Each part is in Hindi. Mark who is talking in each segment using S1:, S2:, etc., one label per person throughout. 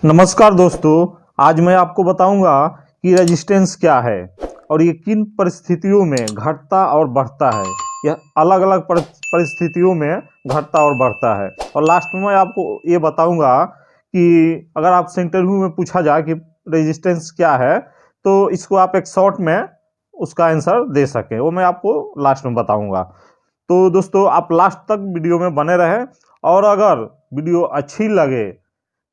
S1: नमस्कार दोस्तों, आज मैं आपको बताऊंगा कि रेजिस्टेंस क्या है और ये किन परिस्थितियों में घटता और बढ़ता है। यह अलग अलग परिस्थितियों में घटता और बढ़ता है। और लास्ट में मैं आपको ये बताऊंगा कि अगर आपसे इंटरव्यू में पूछा जाए कि रेजिस्टेंस क्या है तो इसको आप एक शॉर्ट में उसका आंसर दे सकें, वो मैं आपको लास्ट में बताऊंगा। तो दोस्तों, आप लास्ट तक वीडियो में बने रहें और अगर वीडियो अच्छी लगे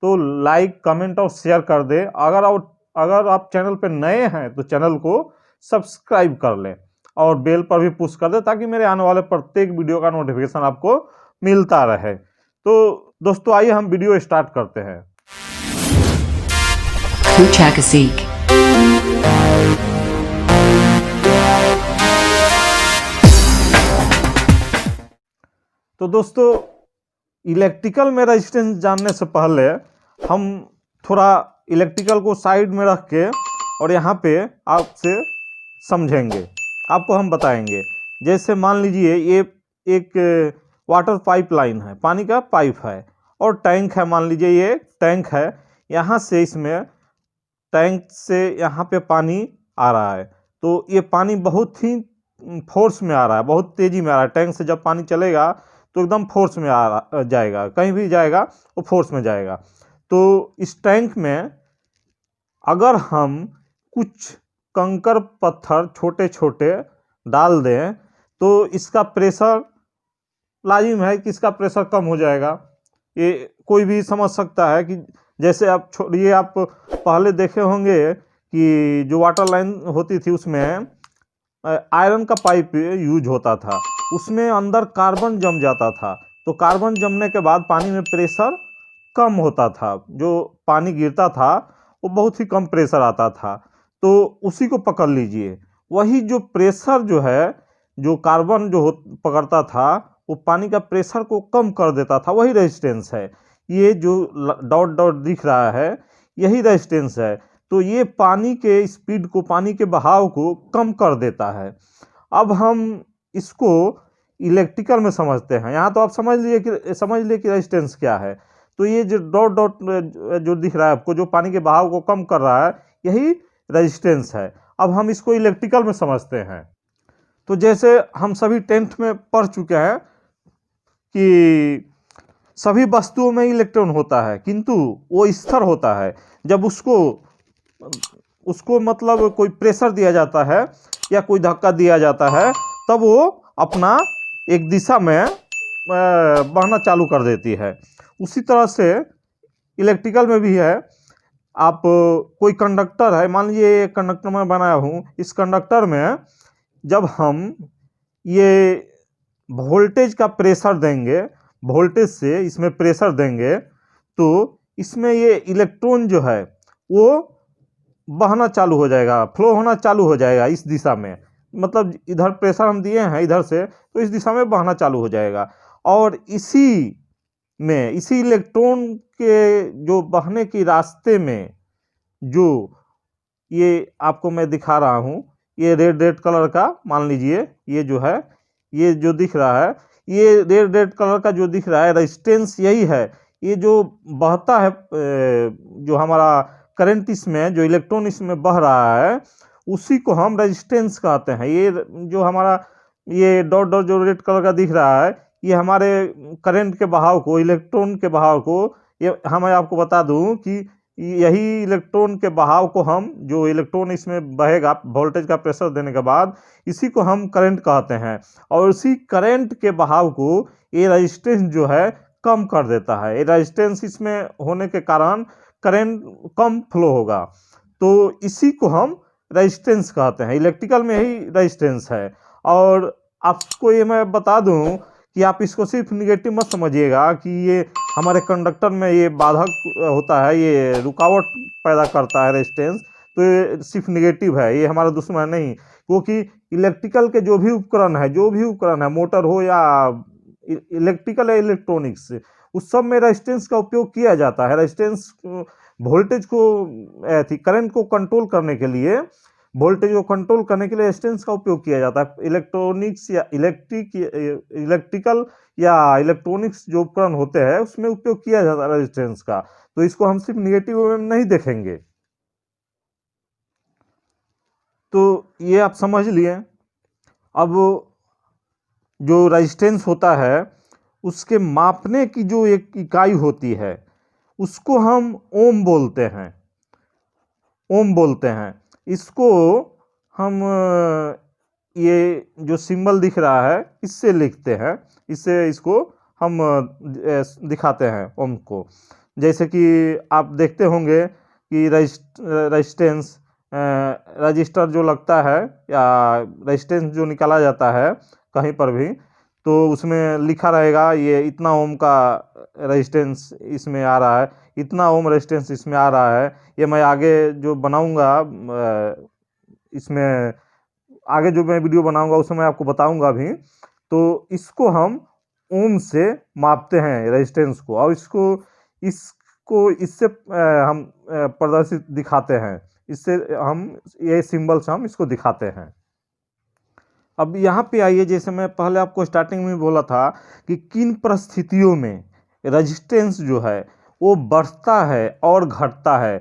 S1: तो लाइक, कमेंट और शेयर कर दें। अगर आप चैनल पर नए हैं तो चैनल को सब्सक्राइब कर लें और बेल पर भी पुश कर दें ताकि मेरे आने वाले प्रत्येक वीडियो का नोटिफिकेशन आपको मिलता रहे। तो दोस्तों, आइए हम वीडियो स्टार्ट करते हैं। तो दोस्तों, इलेक्ट्रिकल में रेजिस्टेंस जानने से पहले हम थोड़ा इलेक्ट्रिकल को साइड में रख के और यहाँ पे आपसे समझेंगे, आपको हम बताएंगे। जैसे मान लीजिए ये एक वाटर पाइप लाइन है, पानी का पाइप है और टैंक है। मान लीजिए ये टैंक है, यहाँ से इसमें टैंक से यहाँ पे पानी आ रहा है। तो ये पानी बहुत ही फोर्स में आ रहा है, बहुत तेज़ी में आ रहा है। टैंक से जब पानी चलेगा तो एकदम फोर्स में जाएगा, कहीं भी जाएगा वो फोर्स में जाएगा। तो इस टैंक में अगर हम कुछ कंकर पत्थर छोटे छोटे डाल दें तो इसका प्रेशर लाजिम है कि इसका प्रेशर कम हो जाएगा। ये कोई भी समझ सकता है कि जैसे आप छोड़िए, आप पहले देखे होंगे कि जो वाटर लाइन होती थी उसमें आयरन का पाइप यूज होता था, उसमें अंदर कार्बन जम जाता था। तो कार्बन जमने के बाद पानी में प्रेशर कम होता था, जो पानी गिरता था वो बहुत ही कम प्रेशर आता था। तो उसी को पकड़ लीजिए, वही जो प्रेशर जो है, जो कार्बन जो पकड़ता था वो पानी का प्रेशर को कम कर देता था, वही रेजिस्टेंस है। ये जो डॉट डॉट दिख रहा है यही रेजिस्टेंस है। तो ये पानी के स्पीड को, पानी के बहाव को कम कर देता है। अब हम इसको इलेक्ट्रिकल में समझते हैं। यहाँ तो आप समझ लिए कि रेजिस्टेंस क्या है। तो ये जो डॉट डॉट जो दिख रहा है आपको, जो पानी के बहाव को कम कर रहा है, यही रेजिस्टेंस है। अब हम इसको इलेक्ट्रिकल में समझते हैं। तो जैसे हम सभी 10th में पढ़ चुके हैं कि सभी वस्तुओं में इलेक्ट्रॉन होता है, किंतु वो स्थिर होता है। जब उसको मतलब कोई प्रेशर दिया जाता है या कोई धक्का दिया जाता है तब वो अपना एक दिशा में बहना चालू कर देती है। उसी तरह से इलेक्ट्रिकल में भी है। आप कोई कंडक्टर है, मान लीजिए एक कंडक्टर मैं बनाया हूँ, इस कंडक्टर में जब हम ये वोल्टेज का प्रेशर देंगे, वोल्टेज से इसमें प्रेशर देंगे तो इसमें ये इलेक्ट्रॉन जो है वो बहना चालू हो जाएगा, फ्लो होना चालू हो जाएगा इस दिशा में। मतलब इधर प्रेशर हम दिए हैं इधर से, तो इस दिशा में बहना चालू हो जाएगा। और इसी इलेक्ट्रॉन के जो बहने के रास्ते में, जो ये आपको मैं दिखा रहा हूँ, ये रेड कलर का, मान लीजिए ये जो है, ये जो दिख रहा है, ये रेड कलर का जो दिख रहा है, रेजिस्टेंस यही है। ये जो बहता है, जो हमारा करंट इसमें, जो इलेक्ट्रॉन इसमें बह रहा है, उसी को हम रेजिस्टेंस कहते हैं। ये जो हमारा ये डॉट डॉट जो रेड कलर का दिख रहा है, ये हमारे करंट के बहाव को, इलेक्ट्रॉन के बहाव को, ये मैं आपको बता दूं कि यही इलेक्ट्रॉन के बहाव को हम, जो इलेक्ट्रॉन इसमें बहेगा वोल्टेज का प्रेशर देने के बाद, इसी को हम करंट कहते हैं। और उसी करंट के बहाव को ये रेजिस्टेंस जो है कम कर देता है। ये रेजिस्टेंस इसमें होने के कारण करंट कम फ्लो होगा, तो इसी को हम रेजिस्टेंस कहते हैं। इलेक्ट्रिकल में ही रेजिस्टेंस है। और आपको ये मैं बता दूं कि आप इसको सिर्फ निगेटिव मत समझिएगा कि ये हमारे कंडक्टर में ये बाधक होता है, ये रुकावट पैदा करता है रेजिस्टेंस, तो ये सिर्फ निगेटिव है, ये हमारा दुश्मन नहीं। क्योंकि इलेक्ट्रिकल के जो भी उपकरण है, मोटर हो या इलेक्ट्रिकल या इलेक्ट्रॉनिक्स, उस सब में रेजिस्टेंस का उपयोग किया जाता है। रेजिस्टेंस वोल्टेज को, करंट को कंट्रोल करने के लिए, वोल्टेज को कंट्रोल करने के लिए रेजिस्टेंस का उपयोग किया जाता है। इलेक्ट्रॉनिक्स या इलेक्ट्रिकल या इलेक्ट्रॉनिक्स जो उपकरण होते हैं उसमें उपयोग किया जाता है रेजिस्टेंस का। तो इसको हम सिर्फ निगेटिव में नहीं देखेंगे। तो ये आप समझ लिए। अब जो रेजिस्टेंस होता है उसके मापने की जो एक इकाई होती है उसको हम ओम बोलते हैं, ओम बोलते हैं। इसको हम ये जो सिंबल दिख रहा है इससे लिखते हैं, इससे इसको हम दिखाते हैं ओम को। जैसे कि आप देखते होंगे कि रेजिस्टेंस रजिस्टर जो लगता है या रेजिस्टेंस जो निकाला जाता है कहीं पर भी, तो उसमें लिखा रहेगा ये इतना ओम का रेजिस्टेंस इसमें आ रहा है, इतना ओम रेजिस्टेंस इसमें आ रहा है। ये मैं आगे जो बनाऊंगा इसमें आगे जो मैं वीडियो बनाऊंगा उसमें मैं आपको बताऊंगा भी। तो इसको हम ओम से मापते हैं रेजिस्टेंस को, और इसको इससे हम प्रदर्शित दिखाते हैं, इससे हम ये सिंबल्स हम इसको दिखाते हैं। अब यहाँ पे आइए, जैसे मैं पहले आपको स्टार्टिंग में बोला था कि किन परिस्थितियों में रेजिस्टेंस जो है वो बढ़ता है और घटता है।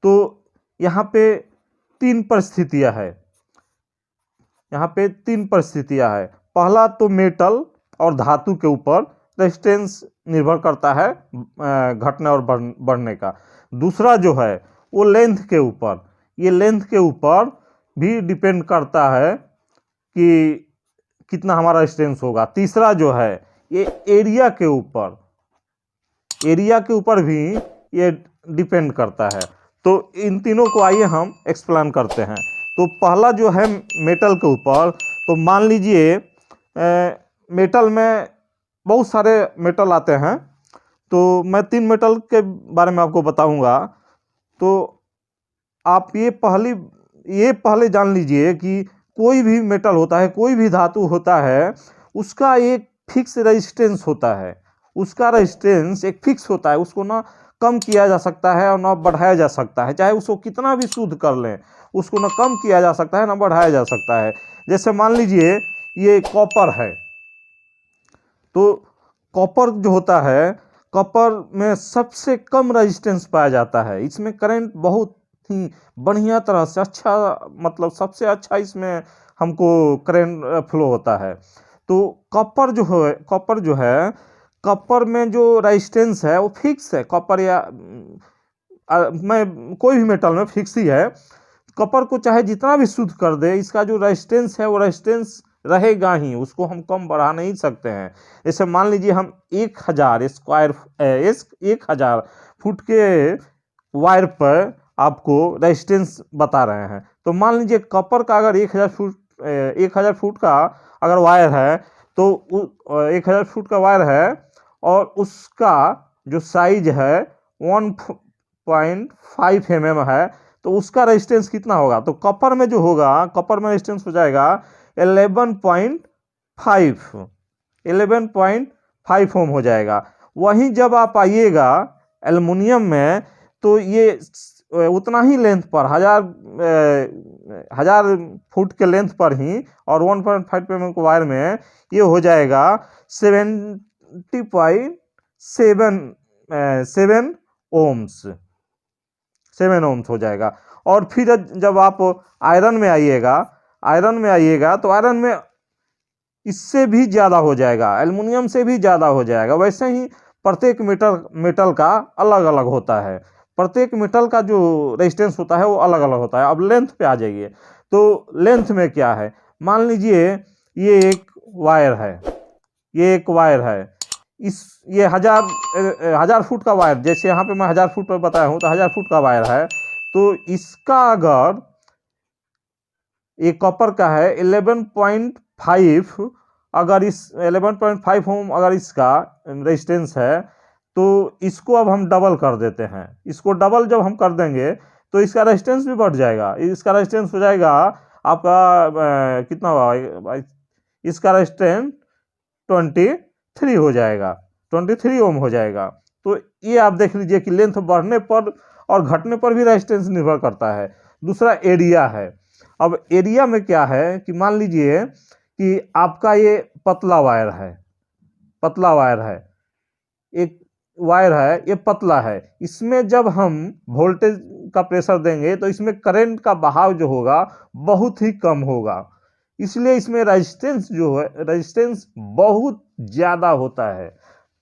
S1: तो यहाँ पे तीन परिस्थितियाँ है, यहाँ पे तीन परिस्थितियाँ है। पहला तो मेटल और धातु के ऊपर रेजिस्टेंस निर्भर करता है घटने और बढ़ने का। दूसरा जो है वो लेंथ के ऊपर, ये लेंथ के ऊपर भी डिपेंड करता है कि कितना हमारा रेजिस्टेंस होगा। तीसरा जो है ये एरिया के ऊपर, एरिया के ऊपर भी ये डिपेंड करता है। तो इन तीनों को आइए हम एक्सप्लेन करते हैं। तो पहला जो है मेटल के ऊपर, तो मान लीजिए मेटल में बहुत सारे मेटल आते हैं, तो मैं 3 मेटल के बारे में आपको बताऊंगा। तो आप ये पहले जान लीजिए कि कोई भी मेटल होता है, कोई भी धातु होता है, उसका एक फिक्स रेजिस्टेंस होता है, उसका रेजिस्टेंस एक फिक्स होता है, उसको ना कम किया जा सकता है और ना बढ़ाया जा सकता है। चाहे उसको कितना भी शुद्ध कर लें, उसको ना कम किया जा सकता है ना बढ़ाया जा सकता है। जैसे मान लीजिए ये कॉपर है, तो कॉपर जो होता है, कॉपर में सबसे कम रेजिस्टेंस पाया जाता है। इसमें करंट बहुत ही बढ़िया तरह से अच्छा, मतलब सबसे अच्छा इसमें हमको करंट फ्लो होता है। तो कॉपर जो है कॉपर में जो रेजिस्टेंस है वो फिक्स है। कॉपर या मैं कोई भी मेटल में फिक्स ही है। कॉपर को चाहे जितना भी शुद्ध कर दे, इसका जो रेजिस्टेंस है वो रेजिस्टेंस रहेगा ही, उसको हम कम बढ़ा नहीं सकते हैं। जैसे मान लीजिए हम 1000 फुट के वायर पर आपको रेजिस्टेंस बता रहे हैं। तो मान लीजिए कॉपर का अगर 1000 फुट का अगर वायर है, तो 1000 फुट का वायर है और उसका जो साइज है 1.5 mm है, तो उसका रेजिस्टेंस कितना होगा? तो कॉपर में जो होगा, कॉपर में रेजिस्टेंस हो जाएगा 11.5 ओम हो जाएगा। वहीं जब आप आइएगा एल्युमिनियम में, तो ये उतना ही लेंथ पर 1000 फुट के लेंथ पर ही और 1.5 mm के वायर में ये हो जाएगा 70.7 ओम्स, 7 ओम्स हो जाएगा। और फिर जब आप आयरन में आइएगा तो आयरन में इससे भी ज़्यादा हो जाएगा, एल्युमिनियम से भी ज़्यादा हो जाएगा। वैसे ही प्रत्येक मेटल का अलग अलग होता है, प्रत्येक मेटल का जो रेजिस्टेंस होता है वो अलग अलग होता है। अब लेंथ पे आ जाइए, तो लेंथ में क्या है? मान लीजिए ये एक वायर है, ये 1000 फुट का वायर, जैसे यहाँ पे मैं 1000 फुट पर बताया हूँ, तो 1000 फुट का वायर है। तो इसका अगर एक कॉपर का है 11.5, अगर इस 11.5 ओम अगर इसका रेजिस्टेंस है, तो इसको अब हम डबल कर देते हैं। इसको डबल जब हम कर देंगे तो इसका रेजिस्टेंस भी बढ़ जाएगा। इसका रेजिस्टेंस हो जाएगा आपका कितना होगा? इसका रेजिस्टेंस 23 हो जाएगा, 23 ओम हो जाएगा। तो ये आप देख लीजिए कि लेंथ बढ़ने पर और घटने पर भी रेजिस्टेंस निर्भर करता है। दूसरा एरिया है। अब एरिया में क्या है कि मान लीजिए कि आपका ये पतला वायर है, पतला वायर है, एक वायर है ये पतला है, इसमें जब हम वोल्टेज का प्रेशर देंगे तो इसमें करंट का बहाव जो होगा बहुत ही कम होगा, इसलिए इसमें रेजिस्टेंस जो है रेजिस्टेंस बहुत ज़्यादा होता है।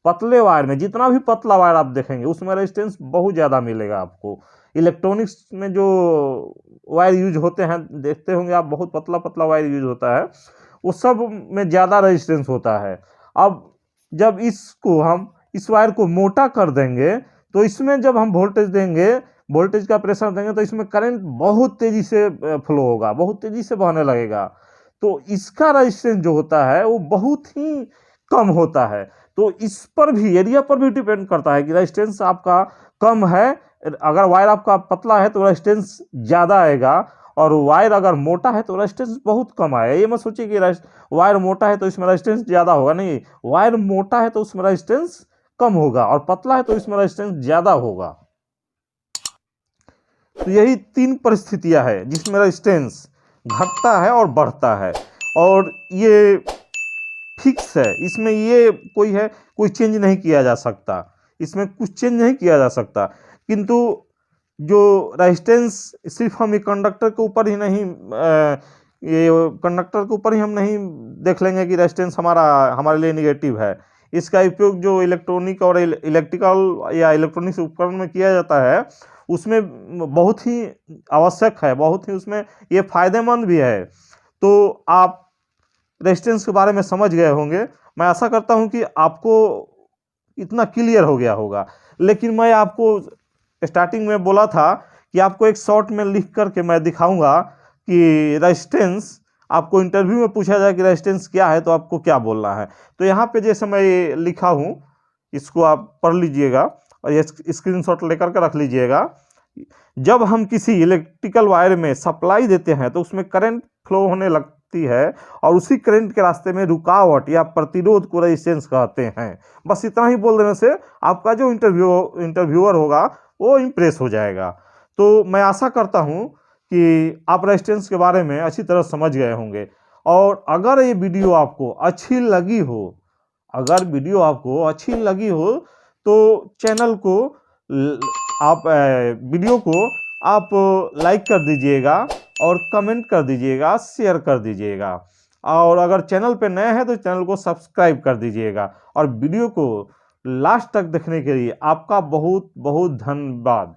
S1: पतले वायर में जितना भी पतला वायर आप देखेंगे उसमें रेजिस्टेंस बहुत ज़्यादा मिलेगा आपको। इलेक्ट्रॉनिक्स में जो वायर यूज होते हैं देखते होंगे आप, बहुत पतला पतला वायर यूज होता है, वो सब में ज़्यादा रेजिस्टेंस होता है। अब जब इसको हम इस वायर को मोटा कर देंगे तो इसमें जब हम वोल्टेज देंगे, वोल्टेज का प्रेशर देंगे तो इसमें करंट बहुत तेजी से फ्लो होगा, बहुत तेजी से बहने लगेगा, तो इसका रेजिस्टेंस जो होता है वो बहुत ही कम होता है। तो इस पर भी, एरिया पर भी डिपेंड करता है कि रेजिस्टेंस आपका कम है, अगर वायर आपका पतला है तो रेजिस्टेंस ज़्यादा आएगा, और वायर अगर मोटा है तो रेजिस्टेंस बहुत कम आएगा। ये मत सोचिए कि वायर मोटा है तो इसमें रेजिस्टेंस ज़्यादा होगा, नहीं, वायर मोटा है तो उसमें रेजिस्टेंस कम होगा, और पतला है तो इसमें रेजिस्टेंस ज़्यादा होगा। तो यही तीन परिस्थितियां हैं जिसमें रेजिस्टेंस घटता है और बढ़ता है, और ये फिक्स है, इसमें ये कोई चेंज नहीं किया जा सकता, इसमें कुछ चेंज नहीं किया जा सकता। किंतु जो रेजिस्टेंस सिर्फ हम कंडक्टर के ऊपर ही नहीं, ये कंडक्टर के ऊपर ही हम नहीं देख लेंगे कि रेजिस्टेंस हमारे लिए निगेटिव है, इसका उपयोग जो इलेक्ट्रॉनिक और इलेक्ट्रिकल या इलेक्ट्रॉनिक्स उपकरण में किया जाता है उसमें बहुत ही आवश्यक है, बहुत ही उसमें ये फायदेमंद भी है। तो आप रेजिस्टेंस के बारे में समझ गए होंगे, मैं आशा करता हूं कि आपको इतना क्लियर हो गया होगा। लेकिन मैं आपको स्टार्टिंग में बोला था कि आपको एक शॉर्ट में लिख करके मैं दिखाऊंगा कि रेजिस्टेंस, आपको इंटरव्यू में पूछा जाए कि रेजिस्टेंस क्या है तो आपको क्या बोलना है। तो यहाँ पे जैसे मैं ये लिखा हूँ इसको आप पढ़ लीजिएगा और ये स्क्रीनशॉट लेकर के रख लीजिएगा। जब हम किसी इलेक्ट्रिकल वायर में सप्लाई देते हैं तो उसमें करंट फ्लो होने लगती है, और उसी करंट के रास्ते में रुकावट या प्रतिरोध को रेजिस्टेंस कहते हैं। बस इतना ही बोल देने से आपका जो इंटरव्यूअर होगा वो इम्प्रेस हो जाएगा। तो मैं आशा करता हूँ कि आप रेजिस्टेंस के बारे में अच्छी तरह समझ गए होंगे। और अगर ये वीडियो आपको अच्छी लगी हो, अगर वीडियो आपको अच्छी लगी हो तो चैनल को आप वीडियो को आप लाइक कर दीजिएगा और कमेंट कर दीजिएगा, शेयर कर दीजिएगा, और अगर चैनल पे नए हैं तो चैनल को सब्सक्राइब कर दीजिएगा। और वीडियो को लास्ट तक देखने के लिए आपका बहुत बहुत धन्यवाद।